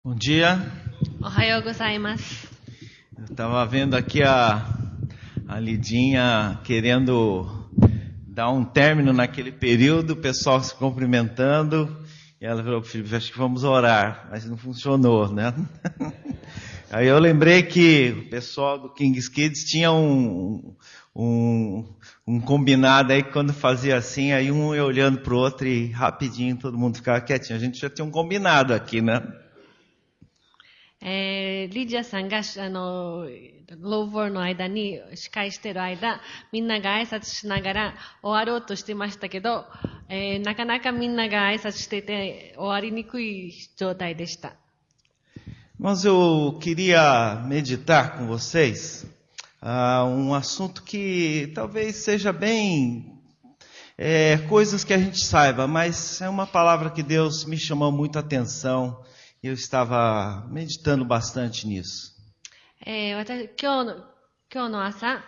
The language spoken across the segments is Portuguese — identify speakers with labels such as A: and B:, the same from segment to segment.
A: Bom dia.
B: おはようございます。
A: Eu estava vendo aqui a Lidinha querendo dar um término naquele período, o pessoal se cumprimentando, e ela falou: Felipe, acho que vamos orar, mas não funcionou, né? Aí eu lembrei que o pessoal do King's Kids tinha um combinado aí que quando fazia assim, aí um ia olhando pro outro e rapidinho todo mundo ficava quietinho. A gente já tinha um combinado aqui, né?
B: リジャさんがローボールの間に司会している間、みんなが挨拶しながら終わろうとしてましたけど、なかなかみんなが挨拶していて終わりにくい状態でした。
A: Mas eu queria meditar com vocês um assunto que talvez seja bem coisas que a gente saiba, mas é uma palavra que Deus me chamou muito a atenção e eu estava meditando bastante nisso.
B: 今日の朝、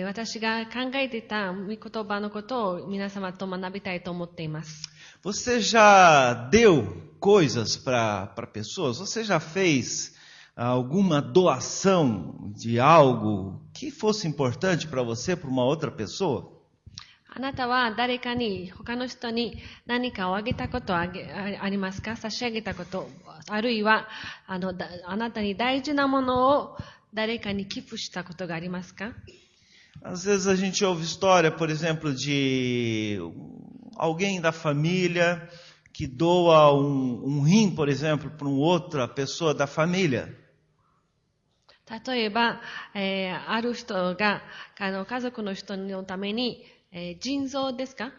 B: 私が考えていた御言葉のことを皆様と学びたいと思っています。
A: Você já deu coisas para pessoas? Você já fez alguma doação de algo que fosse importante para você, para uma outra pessoa?
B: あなたは誰かに、他の人に何かをあげたことありますか？差し上げたこと、あるいはあなたに大事なものを誰かに寄付したことがありますか？
A: Às vezes a gente ouve história, por exemplo, de alguém da família que doa um rim, por exemplo, para outra pessoa da família.
B: 例えば、ある人が家族の人のために、腎臓ですか？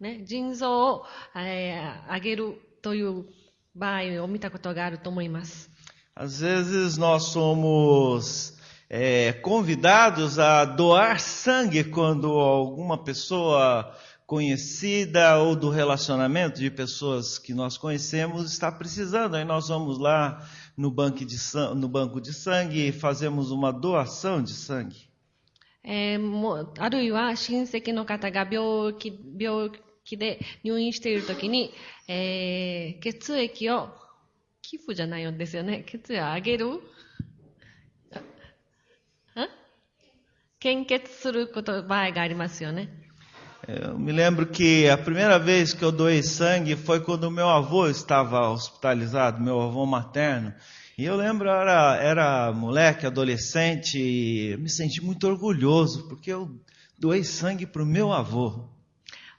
B: ね、腎臓を、あげるという場合を見たことがあると思います。
A: Às vezes nós somos convidados a doar sangue quando alguma pessoa conhecida ou do relacionamento de pessoas que nós conhecemos está precisando. Aí nós vamos lá no banco de sangue e fazemos uma doação de sangue.
B: あるいは親戚の方が病気で入院しているときに、血液を寄付じゃないんですよね。血液をあげる、献血する場合がありますよね。
A: Eu me lembro que a primeira vez que eu doei sangue foi quando meu avô estava hospitalizado, meu avô materno. E eu lembro, era moleque, adolescente, e me senti muito orgulhoso, porque eu doei sangue para o meu avô.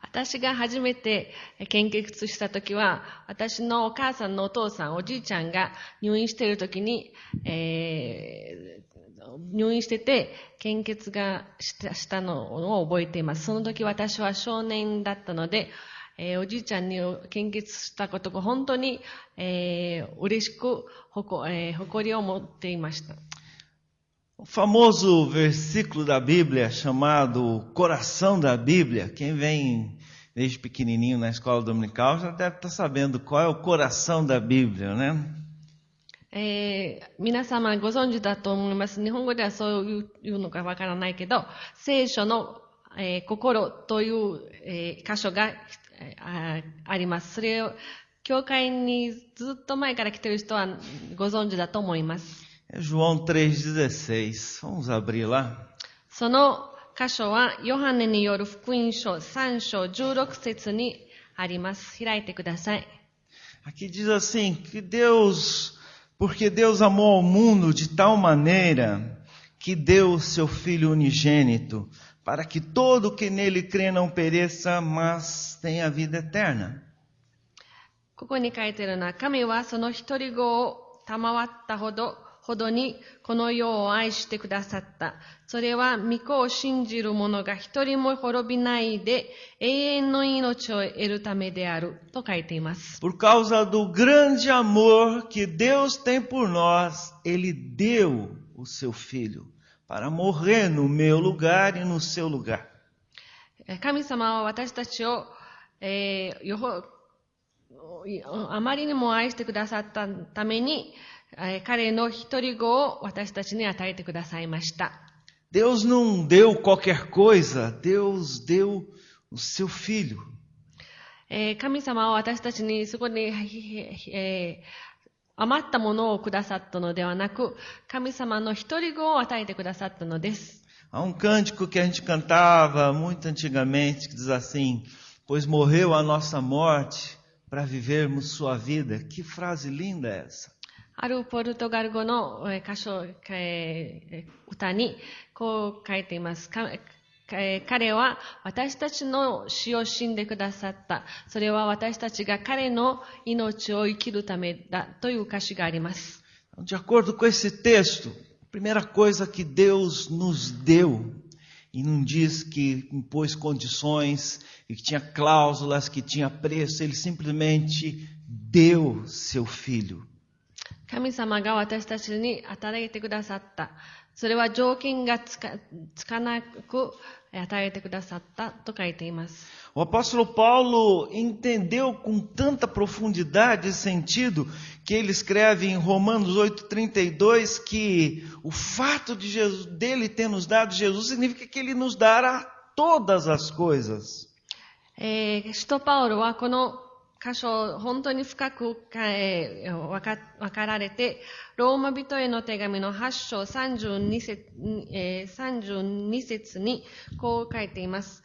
B: 私が初めて献血したときは、私のお母さんのお父さん、おじいちゃんが入院しているときに、入院してて献血がしたのを覚えています。その時私は少年だったので、おじいちゃんに献血したことが本当に、嬉しく誇りを持っていました。
A: O famoso versículo da Bíblia chamado Coração da Bíblia. Quem vem desde pequenininho na escola dominical já deve estar sabendo qual é o coração da Bíblia, né?
B: 皆様ご存知だと思います。日本語ではそういうのかわからないけど、聖書の、心という、箇所が、あります。それを教会にずっと前から来ている人はご存知だと思います。
A: É João 3,16. Vamos abrir lá.
B: その箇所はヨハネによる福音書3章16節にあります。開いてください。
A: Aqui diz assim, porque Deus amou ao mundo de tal maneira que deu o seu Filho unigênito, para que todo que nele crê não pereça, mas tenha vida eterna.
B: ここに書いているのは、神はその一人子を賜ったほどにこの世を愛してくださった。それは御子を信じる者が一人も滅びないで永遠の命を得るためであると書いています。
A: Por causa do grande amor que Deus tem por nós, Ele deu o seu Filho para morrer no meu lugar e no seu lugar.
B: 神様は私たちを、あまりにも愛してくださったために、彼の一人子を私たちに与えてくださいました。
A: Deus não deu qualquer coisa, Deus deu o seu Filho.
B: 神様は私たちにそこに、余ったものをくださったのではなく、神様の一人子を与えてくださったのです。
A: Há cântico que a gente cantava muito antigamente que diz assim: pois morreu a nossa morte para vivermos sua vida. Que frase linda é essa?
B: あるポルトガル語の歌唱、歌にこう書いています。彼は私たちの死を死んでくださった。それは私たちが彼の命を生きるためだという歌詞があります。
A: De acordo com esse texto, a primeira coisa que Deus nos deu, e não diz que impôs condições, e que tinha cláusulas, que tinha preço, ele simplesmente deu seu filho.
B: 神様が私たちに与えてくださった。それは条件がつかなく与えてくださったと書いています。
A: O apóstolo Paulo entendeu com tanta profundidade esse sentido que ele escreve em Romanos 8:32 que o fato de Jesus, dele ter nos dado Jesus significa que ele nos dará todas as coisas.
B: 使徒パウロはこの箇所を本当に深く分かられて、ローマ人への手紙の8章32節にこう書いています。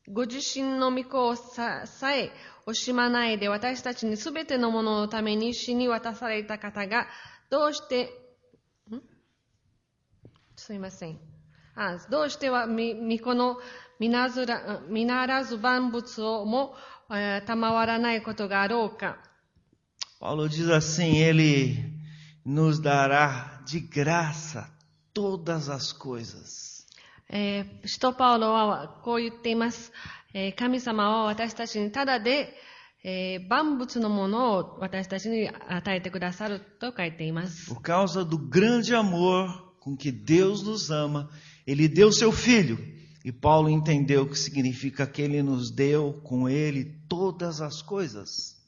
B: ご自身の御子をさえ惜しまないで私たちにすべてのもののために死に渡された方がどうしてすいません。どうしては御子の見ならず万物をも賜らないことがあろうか。
A: Paulo diz assim, ele nos dará de graça todas as coisas.
B: 使徒パウロはこう言っています。神様は私たちにただで、万物のものを私たちに与えてくださると書いています。
A: Por causa do grande amor com que Deus nos ama, ele deu seu filho. E Paulo entendeu que significa que ele nos deu com ele todas as coisas.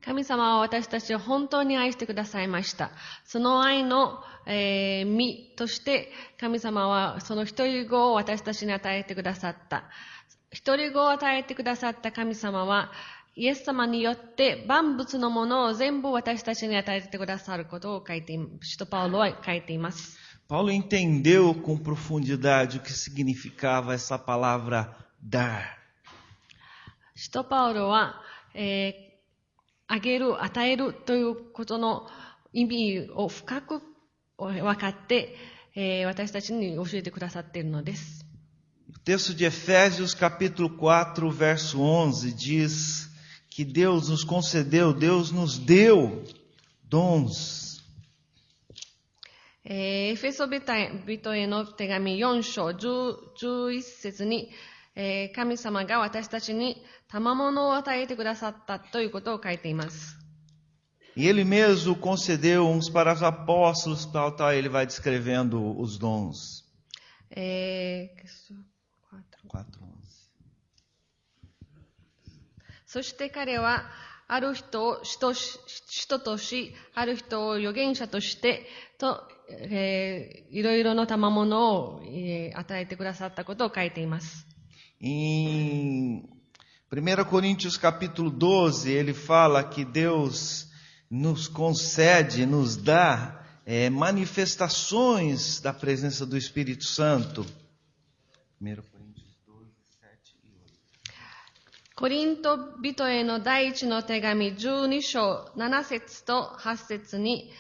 B: 神様は私たちを本当に愛してくださいました。その愛の、実として神様はその一人子を私たちに与えてくださった。一人子を与えてくださった神様はイエス様によって万物のものを全部私たちに与えてくださることを使徒パウロは書いています。
A: Paulo entendeu com profundidade o que significava essa palavra dar.
B: 使徒パウロは、あげる、与えるということの意味を深く分かって、私たちに教えてくださっているのです。
A: O texto de Efésios capítulo 4, verso 11 diz que Deus nos concedeu, Deus nos deu dons.
B: エフェソ人への手紙4章11節に、神様が私たちに賜物を与えてくださったということを書いています。
A: E ele mesmo concedeu uns para os apóstolos, tal, ele vai descrevendo os dons.
B: そして彼はある人を使徒とし、ある人を預言者としてと、いろいろの賜物を、与えてくださったことを書いています。
A: Em 1 Coríntios capítulo 12, ele fala que Deus nos concede, nos dá manifestações da presença do Espírito Santo. 1 Coríntios 12, 7 e 8.
B: コリント人への第一の手紙12章7節と8節に、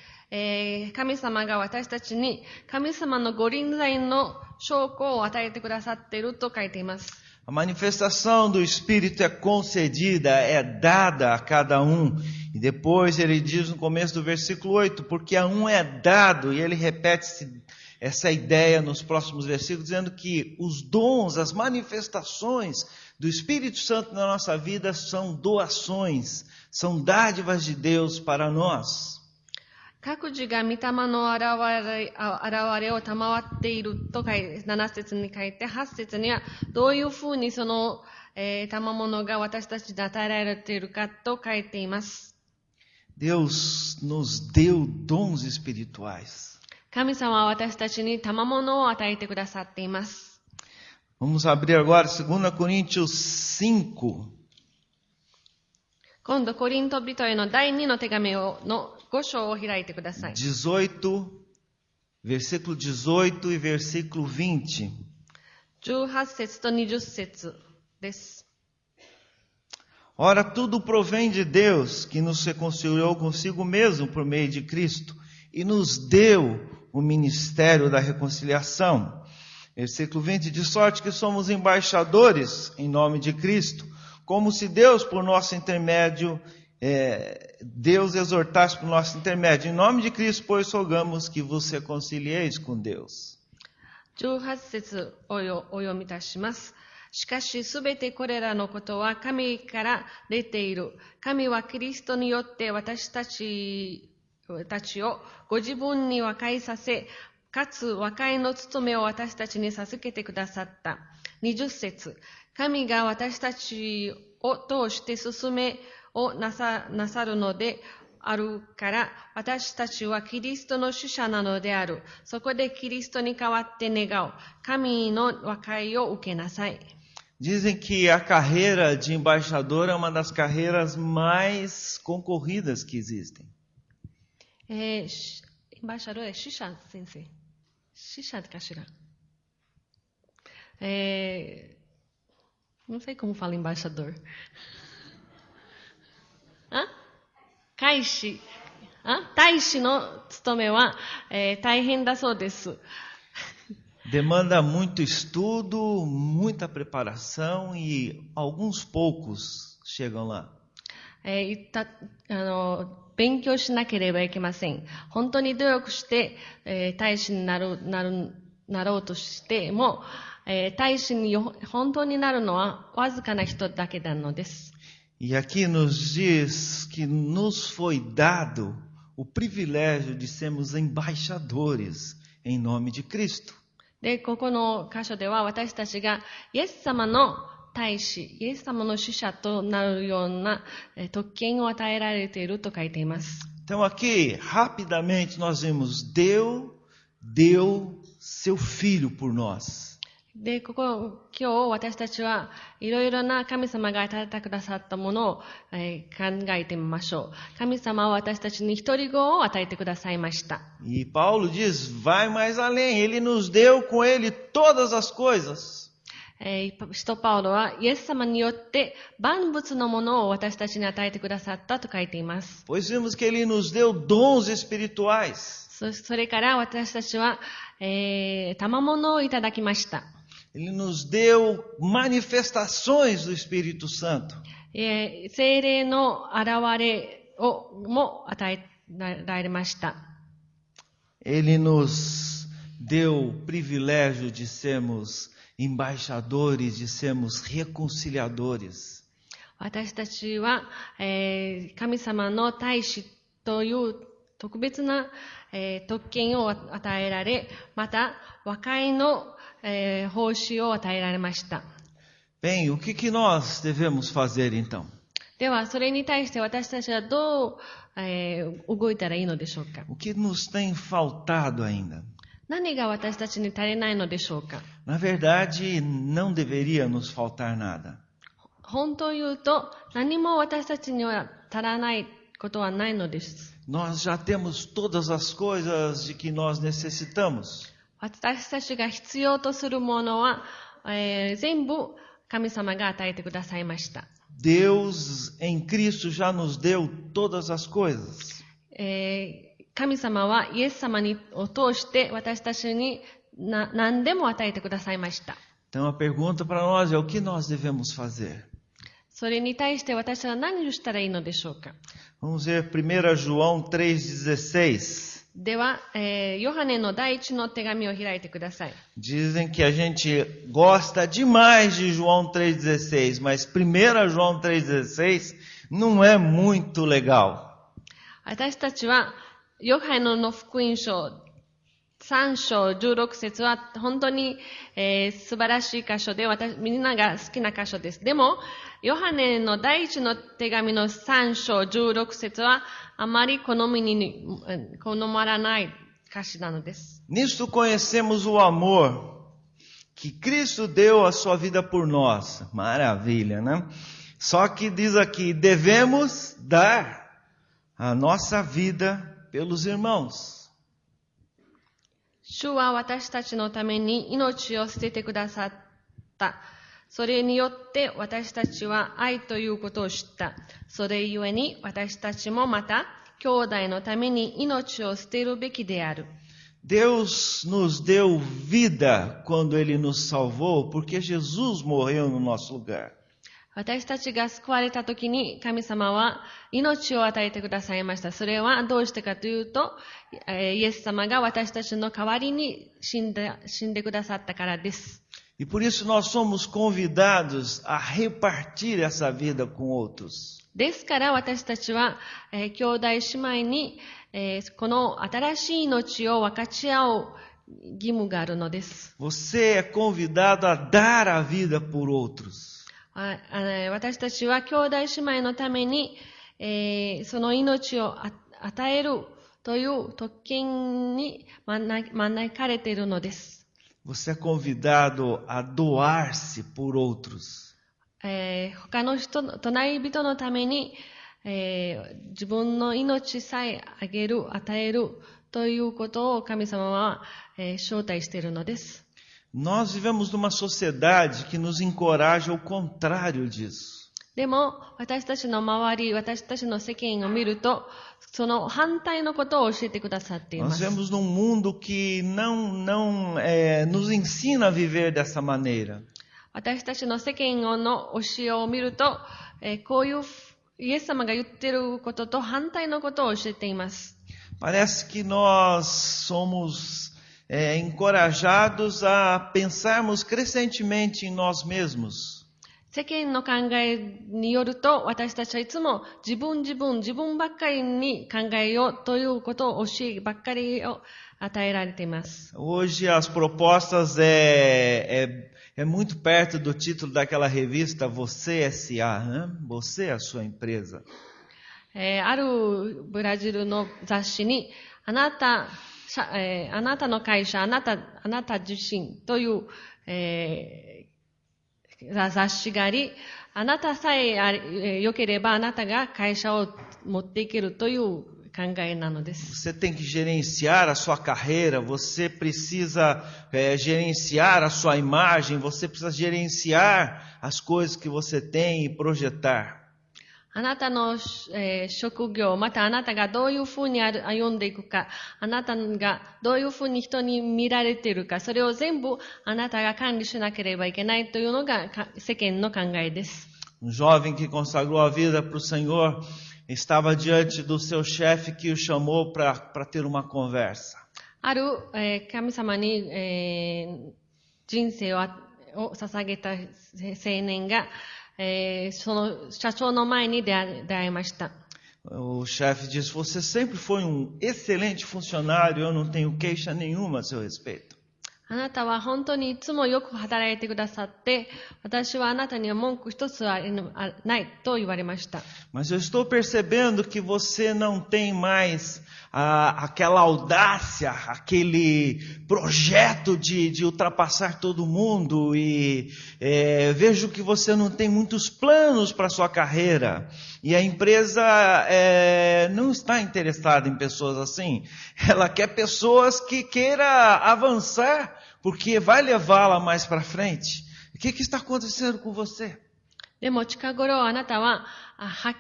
B: 神様が私たちに神様のご臨在の証拠を与えてくださっていると書いています。
A: A manifestação do Espírito é concedida, é dada a cada um. E depois ele diz no começo do versículo 8, porque a um é dado, e ele repete essa ideia nos próximos versículos, dizendo que os dons, as manifestações do Espírito Santo na nossa vida são doações, são dádivas de Deus para nós.
B: 各自が御霊の現れを賜っていると7節に書いて、8節にはどういうふうにその賜物が私たちに与えられているかと書いています。
A: Deus nos deu dons espirituais.
B: 神様は私たちに賜物を与えてくださっています。
A: Vamos abrir agora 2 Coríntios 5.
B: 今度、コリント人への第2の手紙の5章を開いてください。
A: 18, versículo 18 e versículo 20.
B: 18節と20節です。
A: Ora, tudo provém de Deus, que nos reconciliou consigo mesmo por meio de Cristo, e nos deu o ministério da reconciliação. Versículo 20, de sorte que somos embaixadores em nome de Cristo, como se Deus, por nosso intermédio, Deus exortasse por nosso intermédio. Em nome de Cristo, pois, rogamos que vos reconcilieis com Deus.
B: 18節をお読みいたします。しかし、すべてこれらのことは神から出ている。神はキリストによって私たちをご自分に和解させ、かつ和解の務めを私たちに授けてくださった。20節。神が私たちを通して進めをなさるのであるから、私たちはキリストの使者なのである。そこでキリストに代わって願う。神の和解を受けなさい。
A: Dizem que a carreira de embaixador é uma das carreiras mais concorridas que existem.
B: embaixador é 使者先生。使者かしら。não sei como fala embaixador. 大使の務めは、大変だそうです。
A: Demanda muito estudo, muita preparação e alguns poucos chegam lá.
B: 勉強しなければいけません。本当に努力して、大使になろうとしても、大使に本当になるのはわずかな人だけなのです。
A: E aqui nos diz que nos foi dado o privilégio de sermos embaixadores em nome de Cristo.
B: で、ここの箇所では私たちがイエス様の大使、イエス様の使者となるような特権を与えられていると書いています。
A: Então aqui, rapidamente, nós vimos Deus deu seu filho por nós.
B: で、今日私たちはいろいろな神様が与えてくださったものを、考えてみましょう。神様は私たちに一人子を与えてくださいました。
A: E Paulo diz, vai mais além, ele nos deu com ele todas as coisas.
B: 使徒パウロはイエス様によって万物のものを私たちに与えてくださったと書いています。
A: Pois vimos que ele nos deu dons espirituais.
B: それから私たちは、賜物をいただきました。
A: Ele nos deu manifestações do Espírito Santo.
B: 聖霊の現れも与えられました。
A: Ele nos deu o privilégio de sermos embaixadores, de sermos reconciliadores.
B: 私たちは、神様の大使という特別な、特権を与えられ、また和解の報酬を与えられました。
A: Bem, o que nós devemos fazer então?
B: では、それに対して私たちはどう、動いたらいいのでしょうか。
A: O que nos tem faltado ainda?
B: 何が私たちに足りないのでしょうか。
A: Na verdade, não deveria nos faltar nada.
B: 本当を言うと、何も私たちには足らないことはないのです。
A: Nós já temos todas as coisas de que nós necessitamos.
B: 私たちが必要とするものは、全部神様が与えてくださいました。
A: Deus em Cristo já nos deu todas as coisas.
B: 神様はイエス様を通して私たちに何でも与えてくださいました。
A: Então a pergunta para nós é o que nós devemos fazer?
B: それに対して私は何をしたらいいのでしょうか。
A: Vamos ver 1 João 3,16.
B: では、ヨハネの第一の手紙を開いてください。
A: Dizem que a gente gosta demais de João 3,16, mas 1 João 3,16 não é muito legal.
B: 私たちはヨハネの福音書3章16節は本当に、素晴らしい箇所でみんなが好きな箇所です。でも、ヨハネの第一の手紙の3章16節はあまり好まらない歌詞なのです。
A: Nisto conhecemos o amor que Cristo deu a sua vida por nós. Maravilha, né? Só que diz aqui, devemos dar a nossa vida pelos irmãos.
B: 主は私たちのために命を捨ててくださった。それによって私たちは愛ということを知った。それゆえに私たちもまた兄弟のために命を捨てるべきである。
A: Deus nos deu vida quando Ele nos salvou, porque Jesus morreu no nosso lugar.
B: 私たちが救われたときに神様は命を与えてくださいました。それはどうしてかというと、イエス様が私たちの代わりに死んでくださったからです。
A: E por isso nós somos convidados a repartir essa vida com outros.
B: ですから私たちは、兄弟姉妹に、この新しい命を分かち合う義務があるのです。
A: Você é convidado a dar a vida por outros.
B: 私たちは兄弟姉妹のために、その命を与えるという特権に招かれているのです。
A: Você é convidado a doar-se por outros.
B: 他の人、隣人のために、自分の命さえあげる、与えるということを神様は、招待しているのです。
A: Nós vivemos numa sociedade que nos encoraja ao contrário disso.
B: でも、私たちの周り、私たちの世間を見ると、その反対のことを教えてくださっていま
A: Nós
B: す。
A: vivemos num mundo que não nos ensina a viver dessa maneira.
B: 私たちの世間の教えを見ると、こういうイエス様が言っていることと反対のことを教えています。
A: Parece que nós somos encorajados a pensarmos crescentemente em nós mesmos.
B: 世間の考えによると、私たちはいつも自分ばっかりに考えようということを教えばっかりを与えられています。
A: Hoje as propostas é muito perto do título daquela revista Você S.A., né? Você é a sua empresa.
B: あるブラジルの雑誌に、あなたの会社、あなた自身という、雑誌があり、あなたさえ良ければあなたが会社を持っていけるという考えなのです。
A: Você tem que gerenciar a sua carreira, você precisa gerenciar a sua imagem, você precisa gerenciar as coisas que você tem e projetar.
B: あなたの、職業、またあなたがどういうふうに歩んでいくか、あなたがどういうふうに人に見られているか、それを全部あなたが管理しなければいけないというのが世間の考えです。
A: Jovem que consagrou a vida para o Senhor estava diante do seu chefe que o chamou para ter uma conversa.
B: ある、神様に、人生を捧げた青年が、その社長の前に出会いました。
A: O chefe disse, você sempre foi excelente funcionário, eu não tenho queixa nenhuma a seu respeito.
B: あなたは本当にいつもよく働いてくださって、私はあなたには文句一つはないと言われました。
A: Mas eu estou percebendo que você não tem mais aquela audácia, aquele projeto de ultrapassar todo mundo e vejo que você não tem muitos planos para a sua carreira. E a empresa não está interessada em pessoas assim. Ela quer pessoas que queiram avançar, porque vai levá-la mais para frente. O que está acontecendo com você?
B: でも近頃あなたは発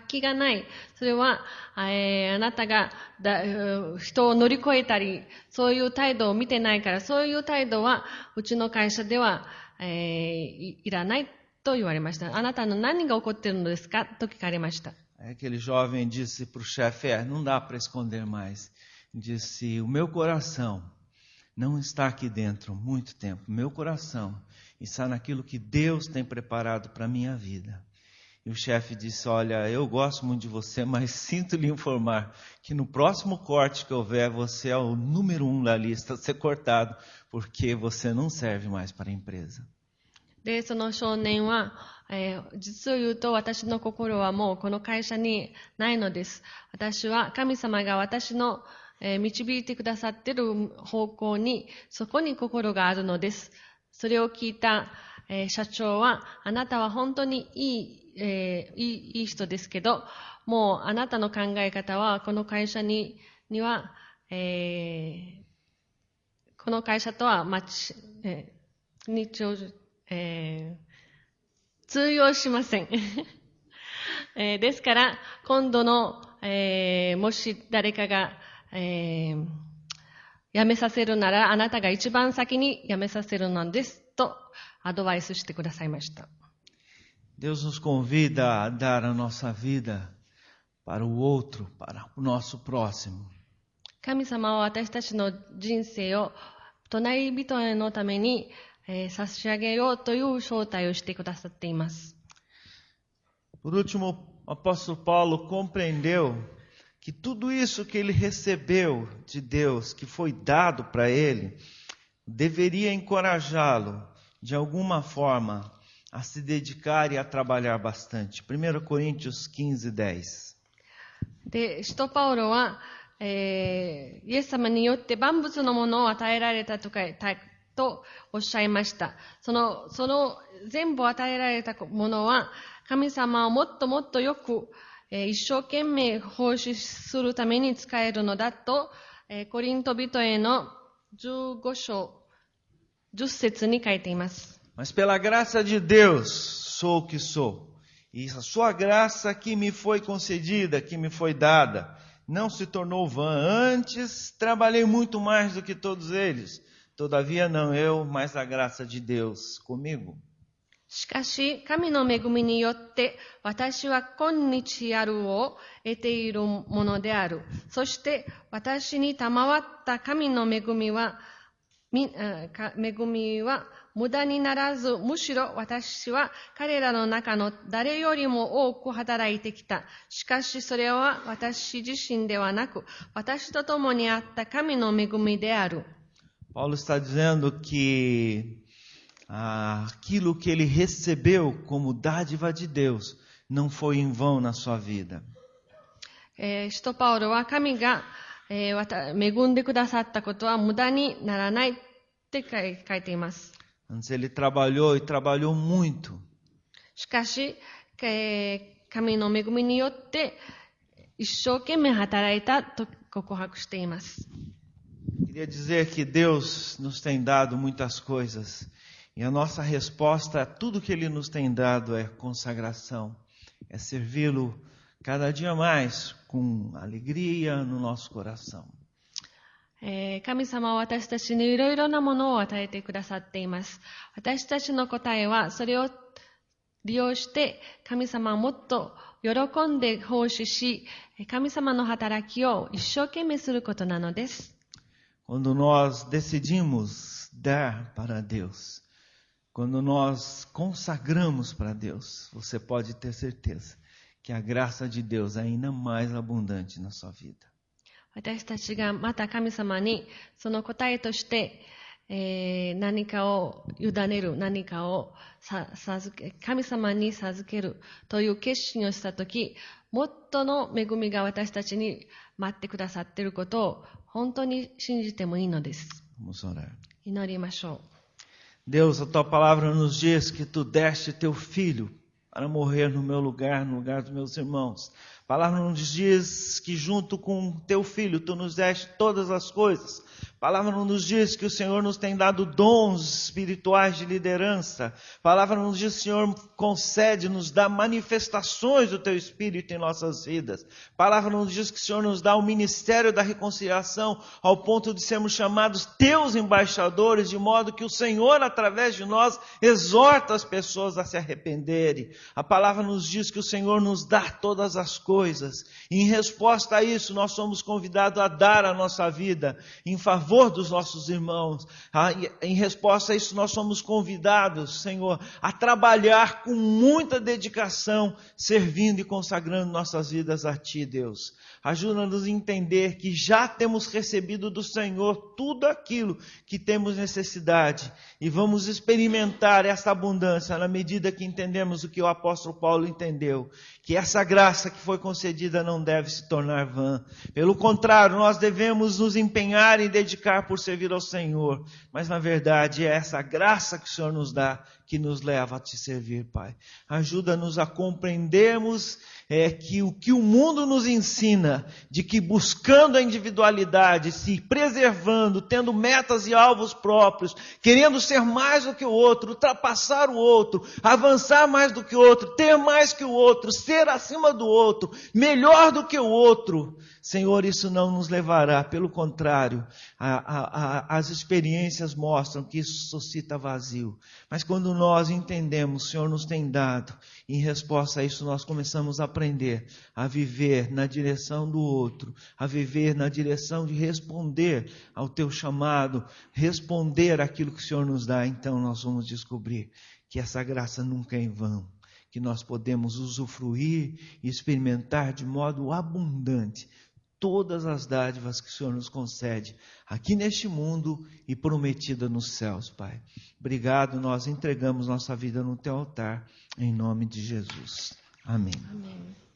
B: 揮がない。それは、あなたが人を乗り越えたり、そういう態度を見てないから、そういう態度はうちの会社では、いらないと言われました。あなたの何が起こっているのですかと聞かれました。
A: Aquele jovem disse para o chefe, não dá para esconder mais. Disse, o meu coração não está aqui dentro há muito tempo. Meu coração está naquilo que Deus tem preparado para a minha vida. E o chefe disse, olha, eu gosto muito de você, mas sinto lhe informar que no próximo corte que houver, você é o número 1 da lista a ser cortado, porque você não serve mais para a empresa.
B: で、その少年は、実を言うと私の心はもうこの会社にないのです。私は神様が私の、導いてくださっている方向に、そこに心があるのです。それを聞いた、社長は、あなたは本当にいい人ですけど、もうあなたの考え方は、この会社には、この会社とは通用しません。ですから、今度の、もし誰かが、辞めさせるなら、あなたが一番先に辞めさせるのです、とアドバイスしてくださいました。
A: Deus nos convida a dar a nossa vida para o outro, para o nosso próximo.
B: 神様は私たちの人生を隣人へのために、差し上げようという招待をしてくださっています。
A: Por último, o apóstolo Paulo compreendeu que tudo isso que ele recebeu de Deus, que foi dado para ele, deveria encorajá-lo, de alguma forma, a se dedicar e a trabalhar bastante. 1 Coríntios 15:10.
B: で、使徒パウロは、イエス様によって万物のものを与えられたとおっしゃいました。その全部与えられたものは、神様をもっともっとよく、一生懸命奉仕するために使えるのだと、コリント人への15章10節に書いています。
A: Mas pela graça de Deus sou o que sou. E a sua graça que me foi concedida, que me foi dada, não se tornou vã. Antes trabalhei muito mais do que todos eles. Todavia não eu, mas a graça de Deus comigo.
B: しかし、神の恵みによって、私は今日あるを得ているものである。そして、私に賜った神の恵みは無駄にならず、むしろ私は彼らの中の誰よりも多く働いてきた。しかし、それは私自身ではなく、私と共にあった神の恵みである。
A: Paulo está dizendo que aquilo que ele recebeu como dádiva de Deus não foi em vão na sua vida.
B: 使徒パウロは神が、恵んでくださったことは無駄にならないって書いています。
A: Antes ele trabalhou e trabalhou muito.
B: しかし、神の恵みによって一生懸命働いたと告白しています。
A: Queria dizer que Deus nos tem dado muitas coisas. E a nossa resposta a tudo que Ele nos tem dado é consagração. É servi-lo cada dia mais com alegria no nosso coração.
B: 神様は私たちにいろいろなものを与えてくださっています。私たちの答えはそれを利用して神様をもっと喜んで奉仕し、神様の働きを一生懸命することなのです。
A: Quando nós decidimos dar para Deus, quando nós consagramos para Deus, você pode ter certeza que a graça de Deus é ainda mais abundante na sua vida.
B: 私たちがまた神様にその答えとして、何かを委ねる、何かを神様に授けるという決心をしたとき、もっとの恵みが私たちに待ってくださっていることを本当に信じてもいいのです。祈りましょう。
A: Deus, a tua palavra nos diz que tu deste teu filho para morrer no meu lugar, no lugar dos meus irmãos. A palavra nos diz que junto com teu filho tu nos deste todas as coisas. A palavra nos diz que o Senhor nos tem dado dons espirituais de liderança. A palavra nos diz que o Senhor concede, nos dá manifestações do teu Espírito em nossas vidas. A palavra nos diz que o Senhor nos dá o ministério da reconciliação ao ponto de sermos chamados teus embaixadores, de modo que o Senhor, através de nós, exorta as pessoas a se arrependerem. A palavra nos diz que o Senhor nos dá todas as coisas. E em resposta a isso, nós somos convidados a dar a nossa vida em favor dos nossos irmãos. Em resposta a isso, nós somos convidados, Senhor, a trabalhar com muita dedicação, servindo e consagrando nossas vidas a Ti, Deus. Ajuda-nos a entender que já temos recebido do Senhor tudo aquilo que temos necessidade e vamos experimentar essa abundância na medida que entendemos o que o apóstolo Paulo entendeu, que essa graça que foi concedida não deve se tornar vã. Pelo contrário, nós devemos nos empenhar e dedicar por servir ao Senhor, mas na verdade é essa graça que o Senhor nos dá que nos leva a te servir, Pai. Ajuda-nos a compreendermos que o que o mundo nos ensina, de que buscando a individualidade, se preservando, tendo metas e alvos próprios, querendo ser mais do que o outro, ultrapassar o outro, avançar mais do que o outro, ter mais que o outro, ser acima do outro, melhor do que o outro, Senhor, isso não nos levará, pelo contrário, as experiências mostram que isso suscita vazio. Mas quando nós entendemos, o Senhor nos tem dado, em resposta a isso nós começamos a aprender a viver na direção do outro, a viver na direção de responder ao teu chamado, responder àquilo que o Senhor nos dá, então nós vamos descobrir que essa graça nunca é em vão, que nós podemos usufruir e experimentar de modo abundante todas as dádivas que o Senhor nos concede aqui neste mundo e prometida nos céus, Pai. Obrigado, nós entregamos nossa vida no teu altar, em nome de Jesus. Amém.
B: Amém.